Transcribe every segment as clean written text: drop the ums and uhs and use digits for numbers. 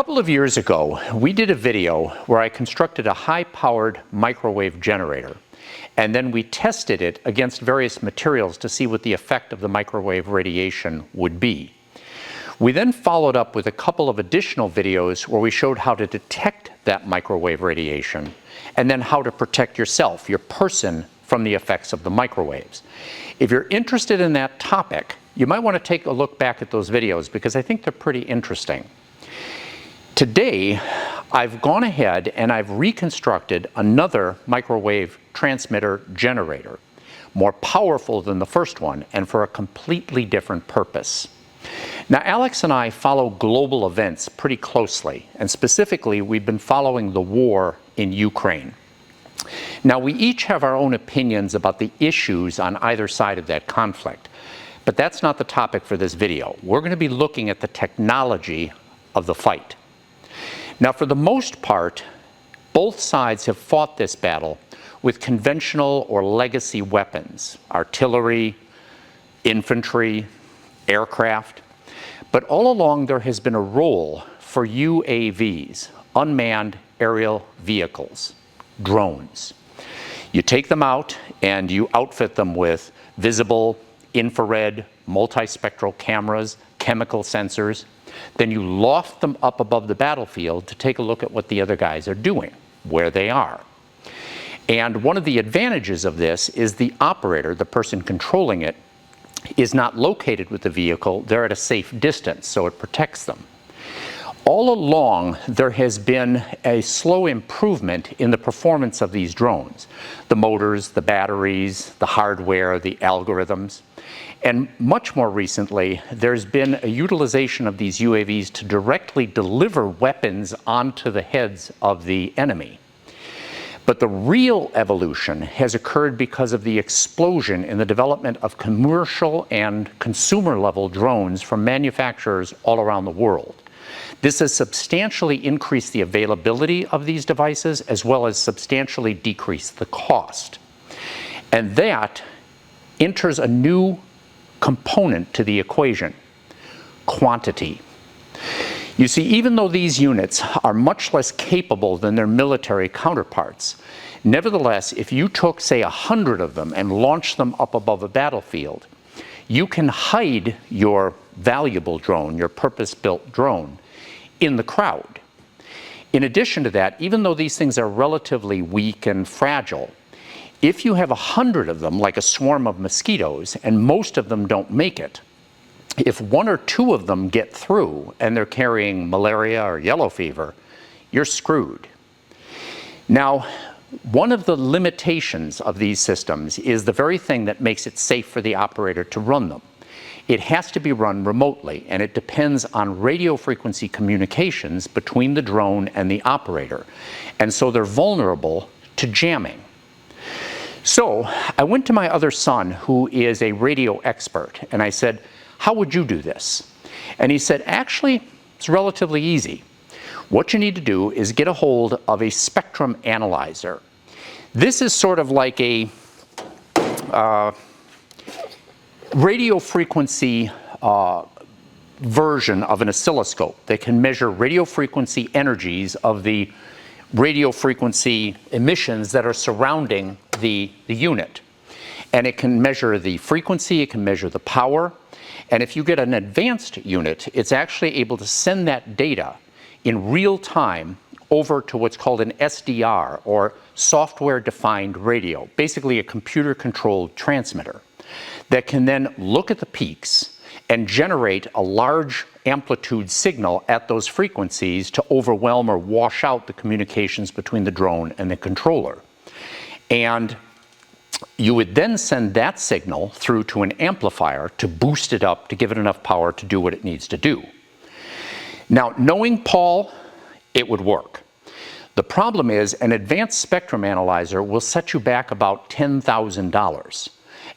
couple of years ago, we did a video where I constructed a high-powered microwave generator, and then we tested it against various materials to see what the effect of the microwave radiation would be. We then followed up with a couple of additional videos where we showed how to detect that microwave radiation, and then how to protect yourself, your person, from the effects of the microwaves. If you're interested in that topic, you might want to take a look back at those videos because I think they're pretty interesting. Today, I've gone ahead and I've reconstructed another microwave transmitter generator, more powerful than the first one and for a completely different purpose. Now, Alex and I follow global events pretty closely, and specifically, we've been following the war in Ukraine. Now, we each have our own opinions about the issues on either side of that conflict, but that's not the topic for this video. We're going to be looking at the technology of the fight. Now, for the most part, both sides have fought this battle with conventional or legacy weapons, artillery, infantry, aircraft. But all along, there has been a role for UAVs, unmanned aerial vehicles, drones. You take them out and you outfit them with visible, infrared, multispectral cameras, chemical sensors. Then you loft them up above the battlefield to take a look at what the other guys are doing, where they are. And one of the advantages of this is the operator, the person controlling it, is not located with the vehicle. They're at a safe distance, so it protects them. All along, there has been a slow improvement in the performance of these drones. The motors, the batteries, the hardware, the algorithms. And much more recently, there's been a utilization of these UAVs to directly deliver weapons onto the heads of the enemy. But the real evolution has occurred because of the explosion in the development of commercial and consumer-level drones from manufacturers all around the world. This has substantially increased the availability of these devices as well as substantially decreased the cost. And that enters a new component to the equation: quantity. You see, even though these units are much less capable than their military counterparts, nevertheless, if you took, say, 100 of them and launched them up above a battlefield, you can hide your valuable drone, your purpose-built drone, in the crowd. In addition to that, even though these things are relatively weak and fragile, if you have 100 of them, like a swarm of mosquitoes, and most of them don't make it, if one or two of them get through and they're carrying malaria or yellow fever, you're screwed. Now, one of the limitations of these systems is the very thing that makes it safe for the operator to run them. It has to be run remotely, and it depends on radio frequency communications between the drone and the operator. And so they're vulnerable to jamming. So I went to my other son, who is a radio expert, and I said, "How would you do this?" And he said, "Actually, it's relatively easy. What you need to do is get a hold of a spectrum analyzer. This is sort of like a radio frequency version of an oscilloscope that can measure radio frequency energies of the radio frequency emissions that are surrounding the unit. And it can measure the frequency, it can measure the power, and if you get an advanced unit, it's actually able to send that data in real time over to what's called an SDR, or software-defined radio, basically a computer-controlled transmitter, that can then look at the peaks and generate a large amplitude signal at those frequencies to overwhelm or wash out the communications between the drone and the controller. And you would then send that signal through to an amplifier to boost it up, to give it enough power to do what it needs to do. Now, knowing Paul, it would work. The problem is an advanced spectrum analyzer will set you back about $10,000.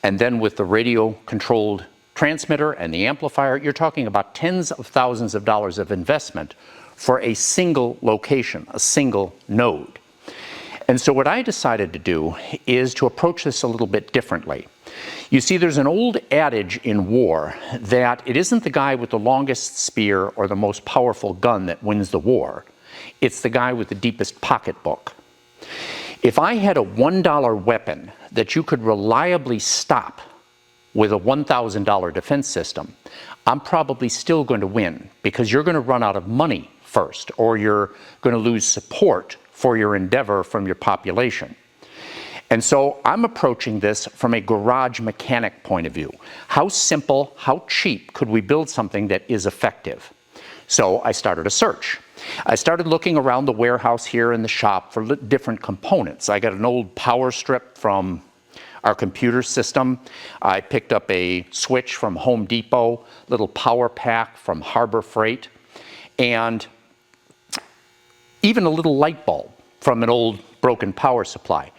And then with the radio-controlled transmitter and the amplifier, you're talking about tens of thousands of dollars of investment for a single location, a single node. And so what I decided to do is to approach this a little bit differently. You see, there's an old adage in war that it isn't the guy with the longest spear or the most powerful gun that wins the war. It's the guy with the deepest pocketbook. If I had a $1 weapon that you could reliably stop with a $1,000 defense system, I'm probably still going to win, because you're going to run out of money first, or you're going to lose support for your endeavor from your population. And so I'm approaching this from a garage mechanic point of view. How simple, how cheap could we build something that is effective? So I started a search. I started looking around the warehouse here in the shop for different components. I got an old power strip from our computer system. I picked up a switch from Home Depot, little power pack from Harbor Freight, and even a little light bulb from an old broken power supply.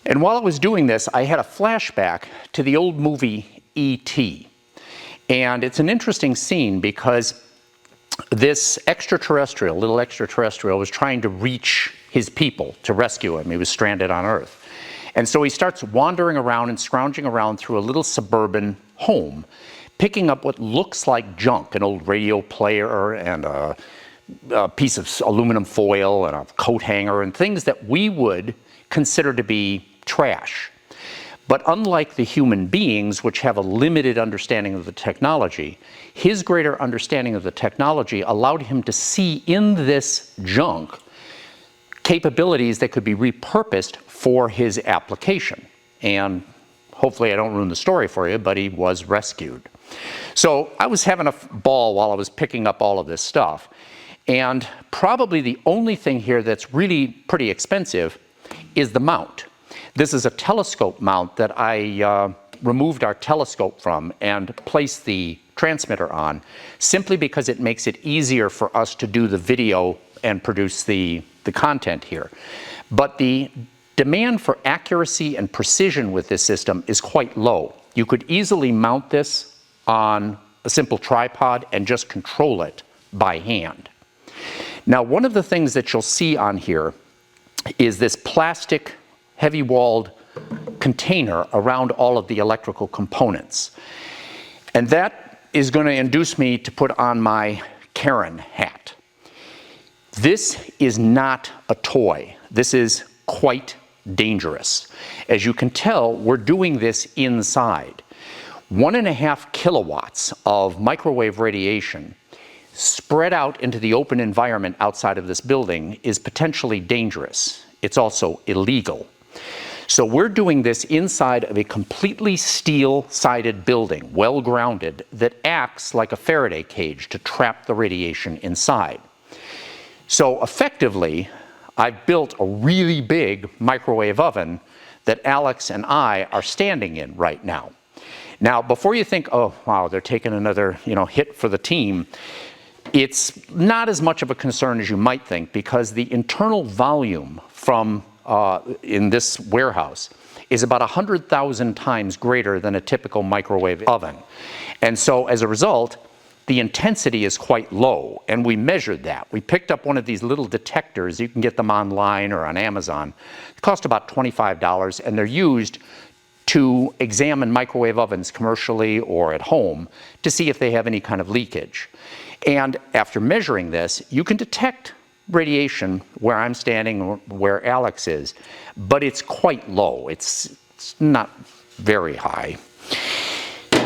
And while I was doing this, I had a flashback to the old movie E.T. And it's an interesting scene because this little extraterrestrial, was trying to reach his people to rescue him. He was stranded on Earth. And so he starts wandering around and scrounging around through a little suburban home, picking up what looks like junk, an old radio player and a piece of aluminum foil and a coat hanger and things that we would consider to be trash. But unlike the human beings, which have a limited understanding of the technology, his greater understanding of the technology allowed him to see in this junk capabilities that could be repurposed for his application. And hopefully I don't ruin the story for you, but he was rescued. So I was having a ball while I was picking up all of this stuff. And probably the only thing here that's really pretty expensive is the mount. This is a telescope mount that I removed our telescope from and placed the transmitter on, simply because it makes it easier for us to do the video and produce the content here. But the demand for accuracy and precision with this system is quite low. You could easily mount this on a simple tripod and just control it by hand. Now, one of the things that you'll see on here is this plastic heavy-walled container around all of the electrical components. And that is going to induce me to put on my Karen hat. This is not a toy. This is quite dangerous. As you can tell, we're doing this inside. 1.5 kilowatts of microwave radiation spread out into the open environment outside of this building is potentially dangerous. It's also illegal. So we're doing this inside of a completely steel-sided building, well-grounded, that acts like a Faraday cage to trap the radiation inside. So effectively, I've built a really big microwave oven that Alex and I are standing in right now. Now, before you think, oh, wow, they're taking another, hit for the team, it's not as much of a concern as you might think, because the internal volume from in this warehouse is about 100,000 times greater than a typical microwave oven. And so as a result, the intensity is quite low, and we measured that. We picked up one of these little detectors. You can get them online or on Amazon. They cost about $25, and they're used to examine microwave ovens commercially or at home to see if they have any kind of leakage. And after measuring this, you can detect radiation where I'm standing or where Alex is, but it's quite low. It's not very high.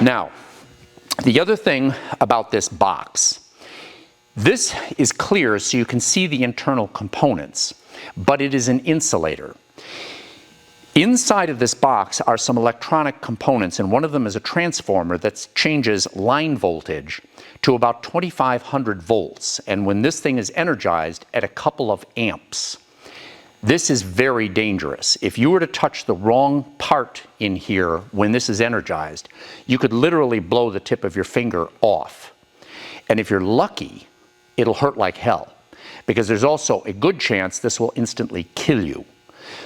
Now, the other thing about this box, this is clear so you can see the internal components, but it is an insulator. Inside of this box are some electronic components, and one of them is a transformer that changes line voltage to about 2,500 volts, and when this thing is energized at a couple of amps. This is very dangerous. If you were to touch the wrong part in here when this is energized, you could literally blow the tip of your finger off. And if you're lucky, it'll hurt like hell, because there's also a good chance this will instantly kill you.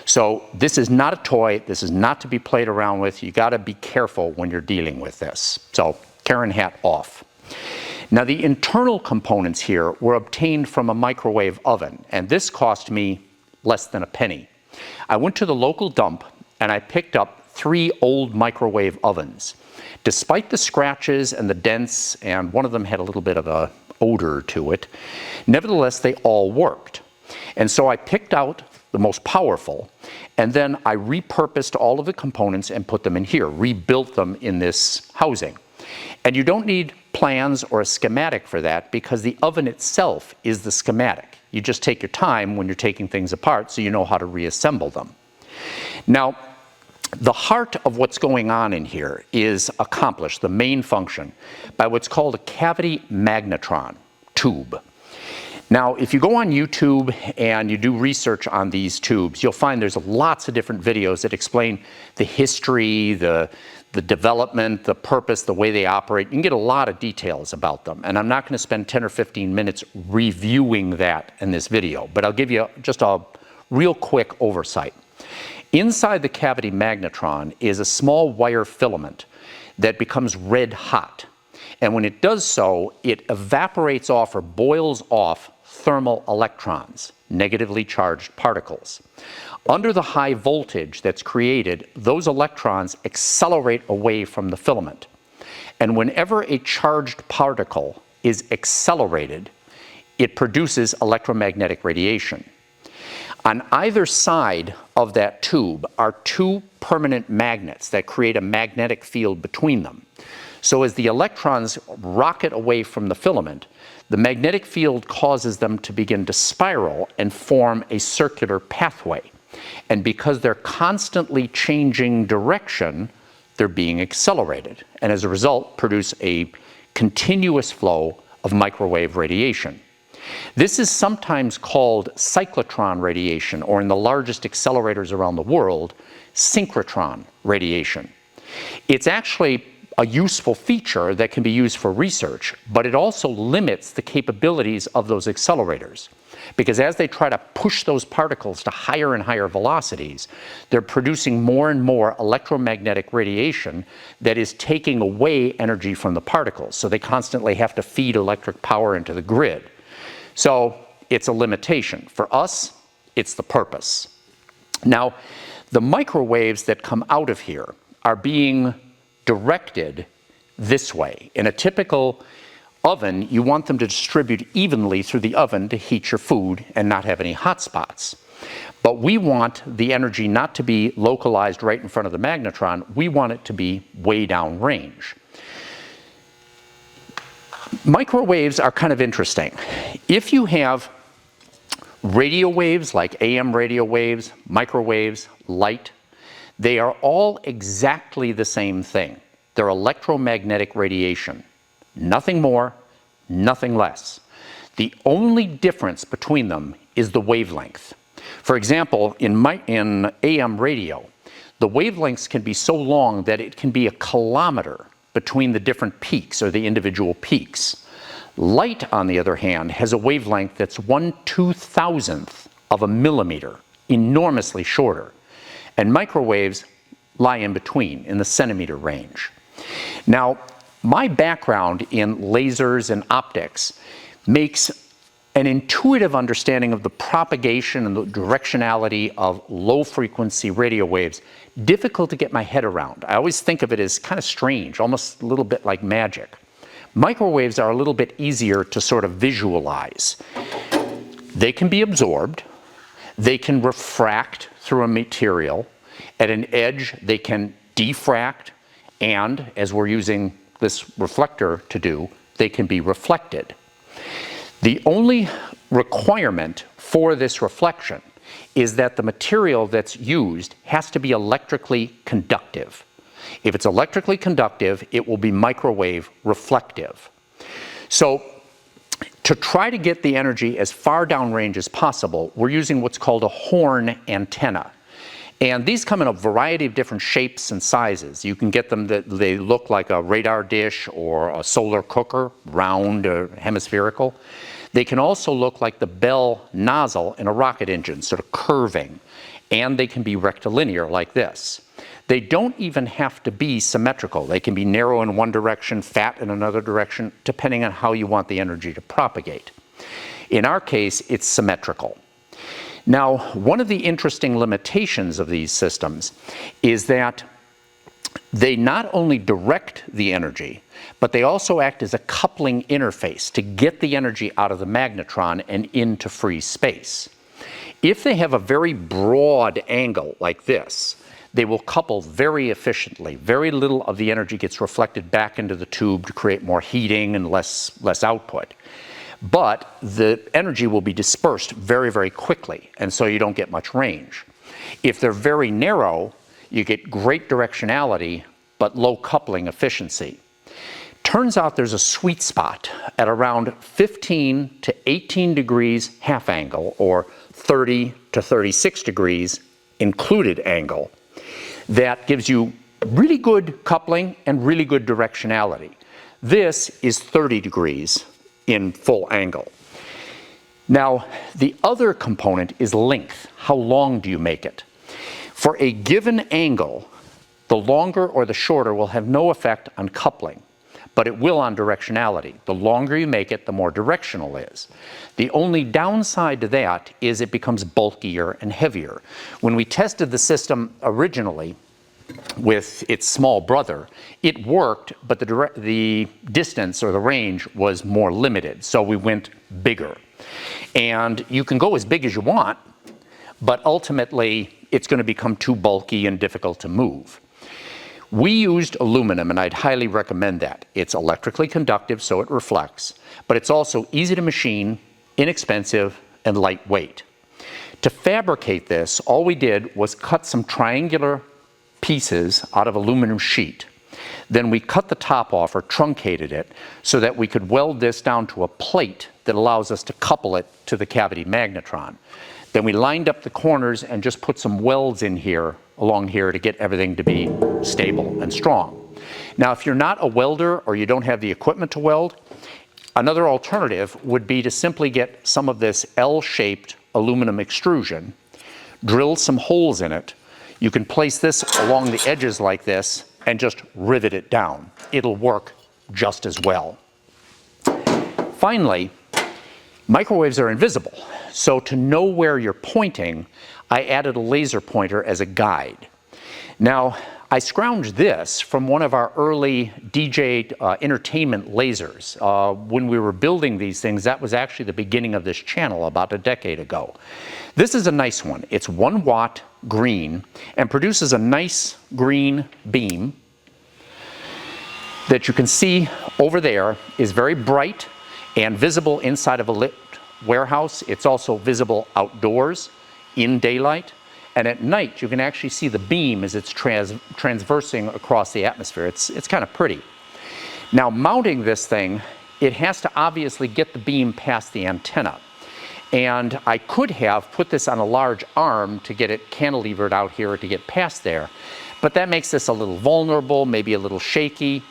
So this is not a toy. This is not to be played around with. You got to be careful when you're dealing with this. So Karen hat off. Now, the internal components here were obtained from a microwave oven, and this cost me less than a penny. I went to the local dump and I picked up 3 old microwave ovens. Despite the scratches and the dents, and one of them had a little bit of a odor to it, nevertheless they all worked. And so I picked out the most powerful, and then I repurposed all of the components and put them in here, rebuilt them in this housing. And you don't need plans or a schematic for that, because the oven itself is the schematic. You just take your time when you're taking things apart so you know how to reassemble them. Now, the heart of what's going on in here is accomplished, the main function, by what's called a cavity magnetron tube. Now, if you go on YouTube and you do research on these tubes, you'll find there's lots of different videos that explain the history, the development, the purpose, the way they operate. You can get a lot of details about them. And I'm not going to spend 10 or 15 minutes reviewing that in this video, but I'll give you just a real quick oversight. Inside the cavity magnetron is a small wire filament that becomes red hot. And when it does so, it evaporates off or boils off thermal electrons, negatively charged particles. Under the high voltage that's created, those electrons accelerate away from the filament. And whenever a charged particle is accelerated, it produces electromagnetic radiation. On either side of that tube are 2 permanent magnets that create a magnetic field between them. So as the electrons rocket away from the filament, the magnetic field causes them to begin to spiral and form a circular pathway. And because they're constantly changing direction, they're being accelerated. And as a result, produce a continuous flow of microwave radiation. This is sometimes called cyclotron radiation, or in the largest accelerators around the world, synchrotron radiation. It's actually a useful feature that can be used for research, but it also limits the capabilities of those accelerators. Because as they try to push those particles to higher and higher velocities, they're producing more and more electromagnetic radiation that is taking away energy from the particles. So they constantly have to feed electric power into the grid. So it's a limitation. For us, it's the purpose. Now, the microwaves that come out of here are being directed this way. In a typical oven, you want them to distribute evenly through the oven to heat your food and not have any hot spots. But we want the energy not to be localized right in front of the magnetron. We want it to be way down range. Microwaves are kind of interesting. If you have radio waves like AM radio waves, microwaves, light, they are all exactly the same thing. They're electromagnetic radiation. Nothing more, nothing less. The only difference between them is the wavelength. For example, in AM radio, the wavelengths can be so long that it can be a kilometer between the different peaks or the individual peaks. Light, on the other hand, has a wavelength that's 1/2000th of a millimeter, enormously shorter. And microwaves lie in between, in the centimeter range. Now, my background in lasers and optics makes an intuitive understanding of the propagation and the directionality of low-frequency radio waves difficult to get my head around. I always think of it as kind of strange, almost a little bit like magic. Microwaves are a little bit easier to sort of visualize. They can be absorbed. They can refract through a material. At an edge, they can diffract, and, as we're using this reflector to do, they can be reflected. The only requirement for this reflection is that the material that's used has to be electrically conductive. If it's electrically conductive, it will be microwave reflective. So, to try to get the energy as far downrange as possible, we're using what's called a horn antenna. And these come in a variety of different shapes and sizes. You can get them that they look like a radar dish or a solar cooker, round or hemispherical. They can also look like the bell nozzle in a rocket engine, sort of curving. And they can be rectilinear like this. They don't even have to be symmetrical. They can be narrow in one direction, fat in another direction, depending on how you want the energy to propagate. In our case, it's symmetrical. Now, one of the interesting limitations of these systems is that They not only direct the energy, but they also act as a coupling interface to get the energy out of the magnetron and into free space. If they have a very broad angle like this, they will couple very efficiently. Very little of the energy gets reflected back into the tube to create more heating and less output. But the energy will be dispersed very, very quickly, and so you don't get much range. If they're very narrow, you get great directionality, but low coupling efficiency. Turns out there's a sweet spot at around 15 to 18 degrees half angle, or 30 to 36 degrees included angle, that gives you really good coupling and really good directionality. This is 30 degrees in full angle. Now, the other component is length. How long do you make it? For a given angle, the longer or the shorter will have no effect on coupling, but it will on directionality. The longer you make it, the more directional it is. The only downside to that is it becomes bulkier and heavier. When we tested the system originally with its small brother, it worked, but the distance or the range was more limited, so we went bigger. And you can go as big as you want, but ultimately it's going to become too bulky and difficult to move. We used aluminum, and I'd highly recommend that. It's electrically conductive, so it reflects, but it's also easy to machine, inexpensive, and lightweight. To fabricate this, all we did was cut some triangular pieces out of aluminum sheet. Then we cut the top off, or truncated it, so that we could weld this down to a plate that allows us to couple it to the cavity magnetron. Then we lined up the corners and just put some welds in here, along here, to get everything to be stable and strong. Now, if you're not a welder or you don't have the equipment to weld, another alternative would be to simply get some of this L-shaped aluminum extrusion, drill some holes in it. You can place this along the edges like this and just rivet it down. It'll work just as well. Finally, microwaves are invisible, so to know where you're pointing, I added a laser pointer as a guide. Now, I scrounged this from one of our early DJ entertainment lasers. When we were building these things, that was actually the beginning of this channel about a decade ago. This is a nice one. It's 1 watt green and produces a nice green beam that you can see over there. Is very bright and visible inside of a lit warehouse. It's also visible outdoors in daylight, and at night you can actually see the beam as it's transversing across the atmosphere. It's kind of pretty. Now, mounting this thing, it has to obviously get the beam past the antenna, and I could have put this on a large arm to get it cantilevered out here to get past there, but that makes this a little vulnerable, maybe a little shaky.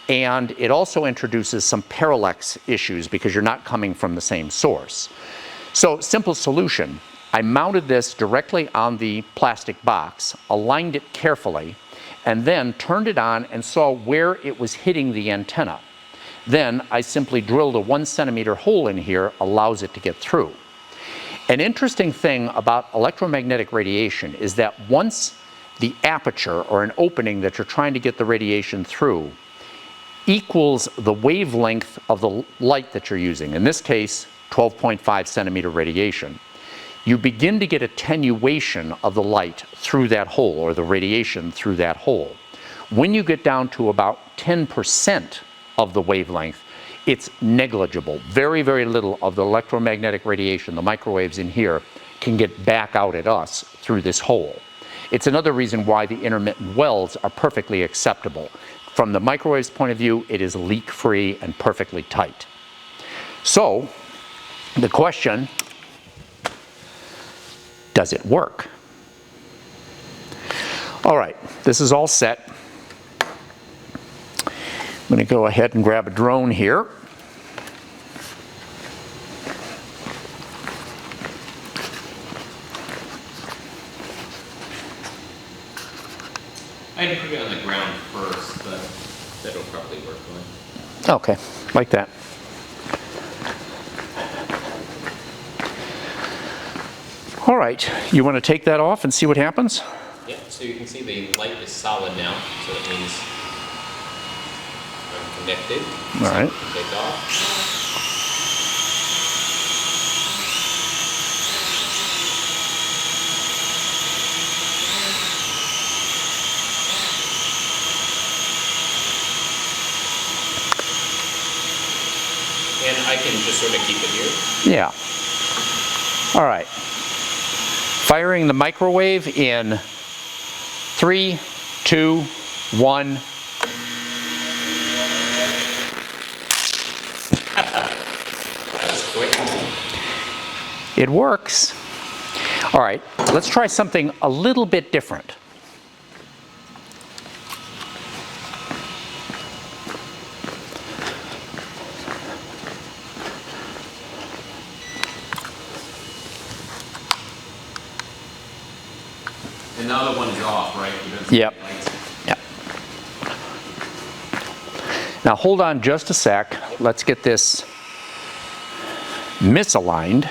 And it also introduces some parallax issues because you're not coming from the same source. So, simple solution. I mounted this directly on the plastic box, aligned it carefully, and then turned it on and saw where it was hitting the antenna. Then I simply drilled a 1 centimeter hole in here, allows it to get through. An interesting thing about electromagnetic radiation is that once the aperture, or an opening that you're trying to get the radiation through, equals the wavelength of the light that you're using, in this case 12.5 centimeter radiation, you begin to get attenuation of the light through that hole, or the radiation through that hole. When you get down to about 10% of the wavelength, it's negligible. Very, very little of the electromagnetic radiation, the microwaves in here, can get back out at us through this hole. It's another reason why the intermittent welds are perfectly acceptable. From the microwave's point of view, it is leak-free and perfectly tight. So, the question, does it work? All right, this is all set. I'm going to go ahead and grab a drone here. I'd put it on the ground first, but that'll probably work fine. Okay, like that. All right, you want to take that off and see what happens? Yeah, so you can see the light is solid now, so that means I'm connected. All right. So take off. And I can just sort of keep it here. Yeah. All right. Firing the microwave in 3, 2, 1. That's quick. It works. All right, let's try something a little bit different. And the other one's off, right? Yep. Yep. Now hold on just a sec. Let's get this misaligned.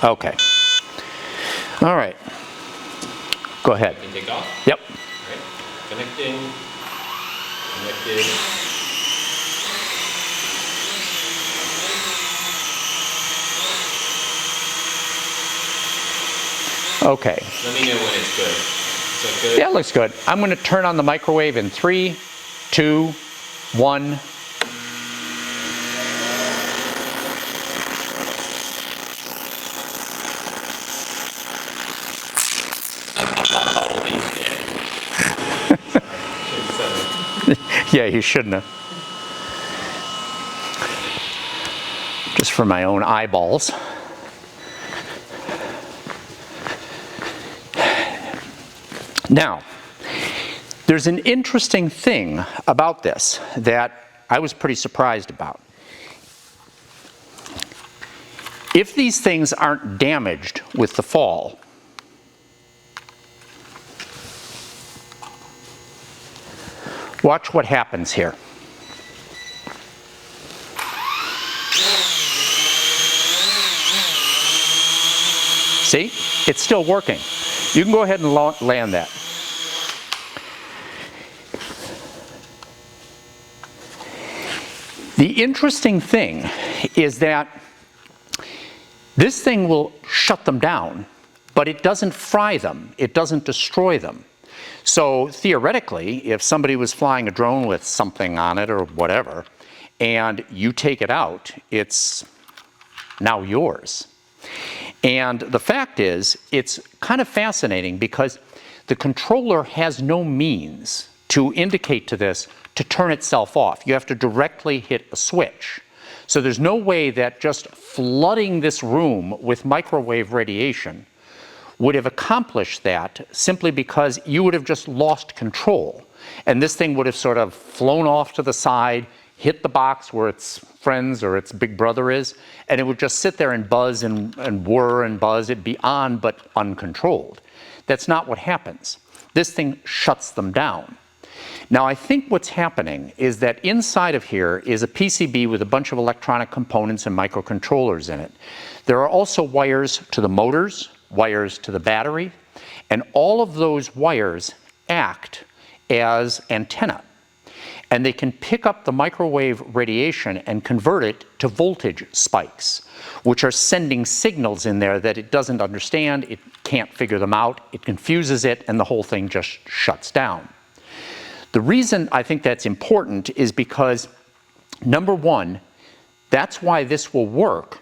Okay. All right. Go ahead. Can take off? Yep. All right. Connecting. Connected. Okay. Let me know when it's good. Is that good? Yeah, it looks good. I'm going to turn on the microwave in 3, 2, 1. Yeah, you shouldn't have. Just for my own eyeballs. Now, there's an interesting thing about this that I was pretty surprised about. If these things aren't damaged with the fall, watch what happens here. See? It's still working. You can go ahead and land that. The interesting thing is that this thing will shut them down, but it doesn't fry them. It doesn't destroy them. So theoretically, if somebody was flying a drone with something on it or whatever, and you take it out, it's now yours. And the fact is, it's kind of fascinating because the controller has no means to indicate to this to turn itself off. You have to directly hit a switch. So there's no way that just flooding this room with microwave radiation would have accomplished that simply because you would have just lost control. And this thing would have sort of flown off to the side, hit the box where its friends or its big brother is, and it would just sit there and buzz and whir and buzz. It'd be on but uncontrolled. That's not what happens. This thing shuts them down. Now I think what's happening is that inside of here is a PCB with a bunch of electronic components and microcontrollers in it. There are also wires to the motors, wires to the battery, and all of those wires act as antenna. And they can pick up the microwave radiation and convert it to voltage spikes, which are sending signals in there that it doesn't understand, it can't figure them out, it confuses it, and the whole thing just shuts down. The reason I think that's important is because, number one, that's why this will work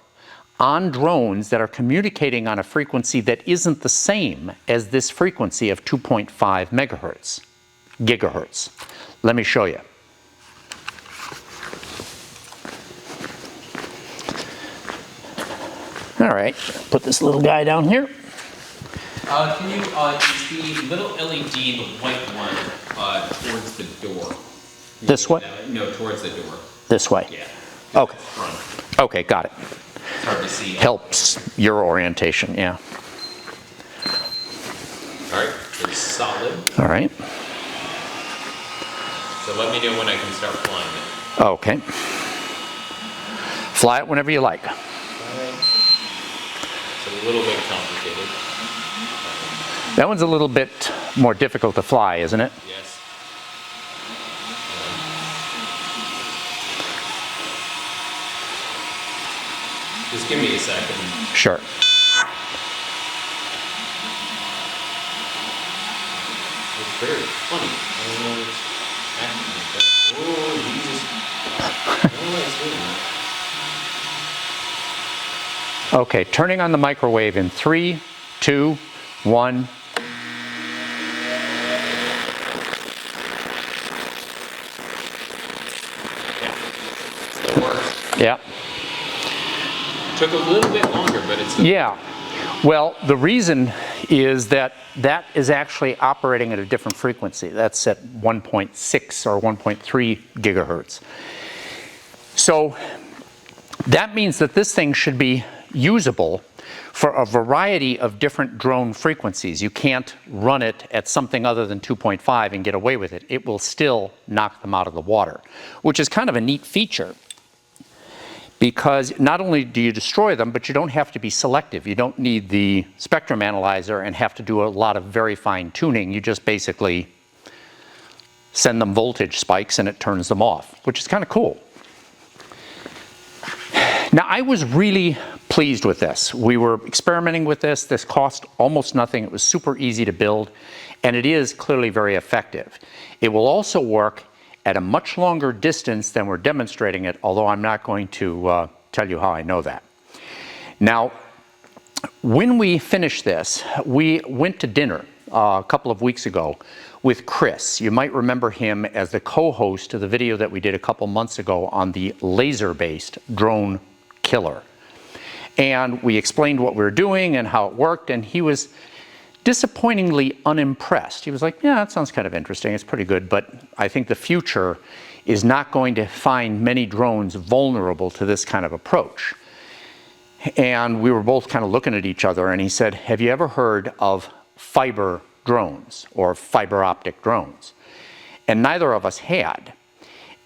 on drones that are communicating on a frequency that isn't the same as this frequency of 2.5 gigahertz. Let me show you. All right, put this little guy down here. Can you use the little LED, the white one, towards the door? This way? No, towards the door. This way? Yeah. Okay. Front. Okay, got it. It's hard to see. Helps your orientation, yeah. All right, it's solid. All right. So let me know when I can start flying it. Okay. Fly it whenever you like. All right. a little bit complicated. That one's a little bit more difficult to fly, isn't it? Yes. Just give me a second. Sure. It's very funny. Oh, Jesus. Oh, it's good. Okay, turning on the microwave in 3, 2, 1. Still works. Yeah. Took a little bit longer, but it's. Yeah. Well, the reason is that that is actually operating at a different frequency. That's at 1.6 or 1.3 gigahertz. So that means that this thing should be usable for a variety of different drone frequencies. You can't run it at something other than 2.5 and get away with it. It will still knock them out of the water, which is kind of a neat feature, because not only do you destroy them, but you don't have to be selective. You don't need the spectrum analyzer and have to do a lot of very fine tuning. You just basically send them voltage spikes and it turns them off, which is kind of cool. Now, I was really pleased with this. We were experimenting with this. This cost almost nothing. It was super easy to build, and it is clearly very effective. It will also work at a much longer distance than we're demonstrating it, although I'm not going to tell you how I know that. Now, when we finished this, we went to dinner a couple of weeks ago with Chris. You might remember him as the co-host of the video that we did a couple months ago on the laser-based drone killer. And we explained what we were doing and how it worked, and he was disappointingly unimpressed. He was like, yeah, that sounds kind of interesting, it's pretty good, but I think the future is not going to find many drones vulnerable to this kind of approach. And we were both kind of looking at each other, and he said, have you ever heard of fiber drones or fiber optic drones? And neither of us had.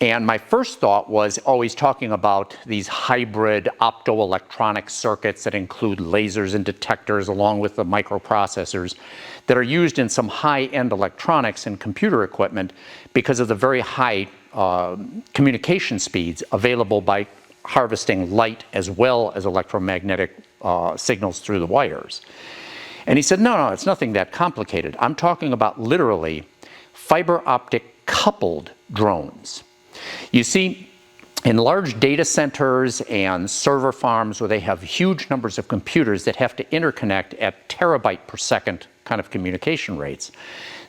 And my first thought was always talking about these hybrid optoelectronic circuits that include lasers and detectors along with the microprocessors that are used in some high-end electronics and computer equipment because of the very high communication speeds available by harvesting light as well as electromagnetic signals through the wires. And he said, no, it's nothing that complicated. I'm talking about literally fiber optic coupled drones. You see, in large data centers and server farms where they have huge numbers of computers that have to interconnect at terabyte per second kind of communication rates,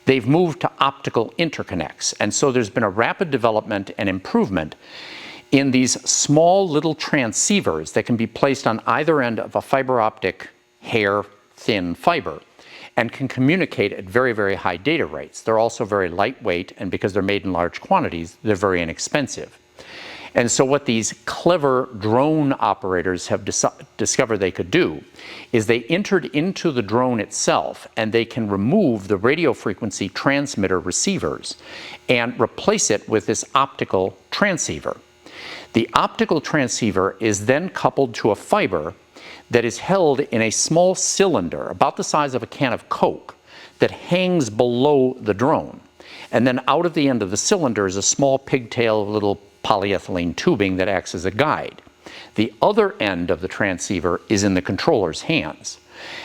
they've moved to optical interconnects. And so there's been a rapid development and improvement in these small little transceivers that can be placed on either end of a fiber optic hair-thin fiber and can communicate at very, very high data rates. They're also very lightweight, and because they're made in large quantities, they're very inexpensive. And so what these clever drone operators have discovered they could do is they entered into the drone itself, and they can remove the radio frequency transmitter receivers and replace it with this optical transceiver. The optical transceiver is then coupled to a fiber that is held in a small cylinder about the size of a can of Coke that hangs below the drone. And then out of the end of the cylinder is a small pigtail of little polyethylene tubing that acts as a guide. The other end of the transceiver is in the controller's hands.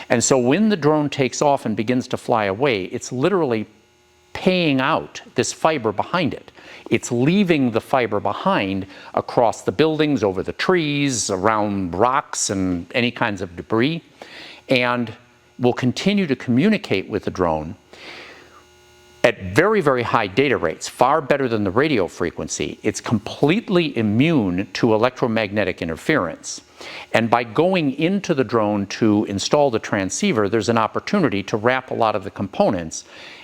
And so when the drone takes off and begins to fly away, it's literally paying out this fiber behind it. It's leaving the fiber behind across the buildings, over the trees, around rocks and any kinds of debris, and will continue to communicate with the drone at very, very high data rates, far better than the radio frequency. It's completely immune to electromagnetic interference. And by going into the drone to install the transceiver, there's an opportunity to wrap a lot of the components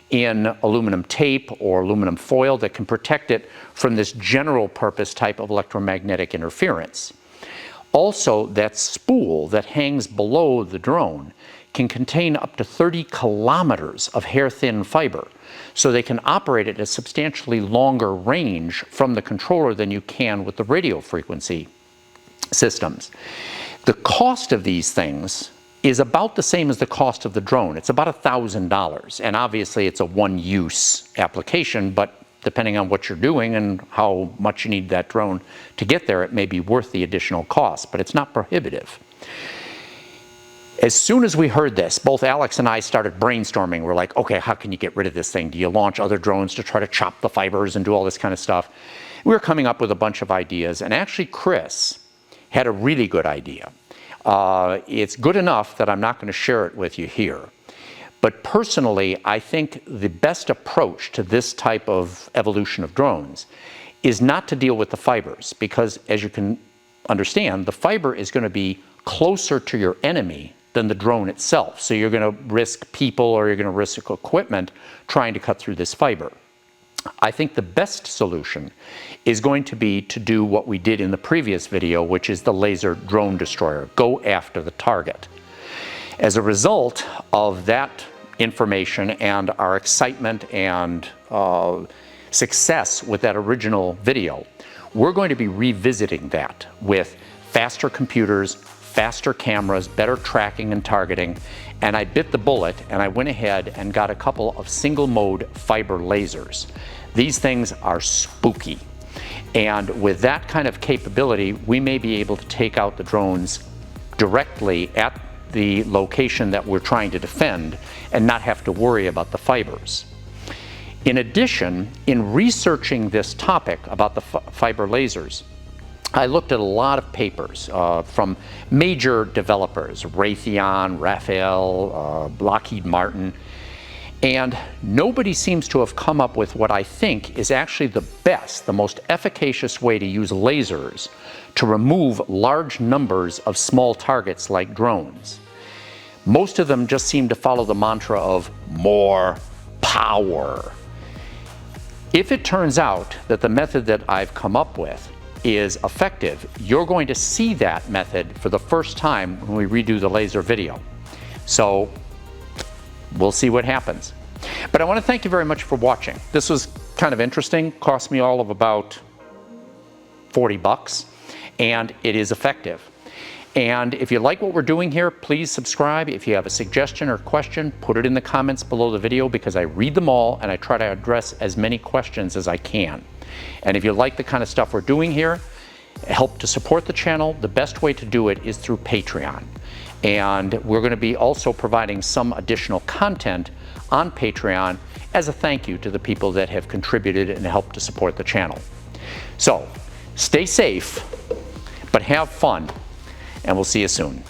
in aluminum tape or aluminum foil that can protect it from this general purpose type of electromagnetic interference. Also, that spool that hangs below the drone can contain up to 30 kilometers of hair-thin fiber, so they can operate at a substantially longer range from the controller than you can with the radio frequency systems. The cost of these things is about the same as the cost of the drone. It's about $1,000, and obviously it's a one-use application, but depending on what you're doing and how much you need that drone to get there, it may be worth the additional cost, but it's not prohibitive. As soon as we heard this, both Alex and I started brainstorming. We're like, okay, how can you get rid of this thing? Do you launch other drones to try to chop the fibers and do all this kind of stuff? We were coming up with a bunch of ideas, and actually Chris had a really good idea. It's good enough that I'm not going to share it with you here. But personally, I think the best approach to this type of evolution of drones is not to deal with the fibers, because as you can understand, the fiber is going to be closer to your enemy than the drone itself. So you're going to risk people or you're going to risk equipment trying to cut through this fiber. I think the best solution is going to be to do what we did in the previous video, which is the laser drone destroyer. Go after the target. As a result of that information and our excitement and success with that original video, we're going to be revisiting that with faster computers, faster cameras, better tracking and targeting, and I bit the bullet and I went ahead and got a couple of single mode fiber lasers. These things are spooky, and with that kind of capability, we may be able to take out the drones directly at the location that we're trying to defend and not have to worry about the fibers. In addition, in researching this topic about the fiber lasers, I looked at a lot of papers from major developers, Raytheon, Rafael, Lockheed Martin, and nobody seems to have come up with what I think is actually the best, the most efficacious way to use lasers to remove large numbers of small targets like drones. Most of them just seem to follow the mantra of more power. If it turns out that the method that I've come up with is effective, you're going to see that method for the first time when we redo the laser video. So we'll see what happens. But I want to thank you very much for watching. This was kind of interesting, cost me all of about 40 bucks, and it is effective. And if you like what we're doing here, please subscribe. If you have a suggestion or question, put it in the comments below the video, because I read them all and I try to address as many questions as I can. And if you like the kind of stuff we're doing here, help to support the channel, the best way to do it is through Patreon. And we're going to be also providing some additional content on Patreon as a thank you to the people that have contributed and helped to support the channel. So stay safe, but have fun, and we'll see you soon.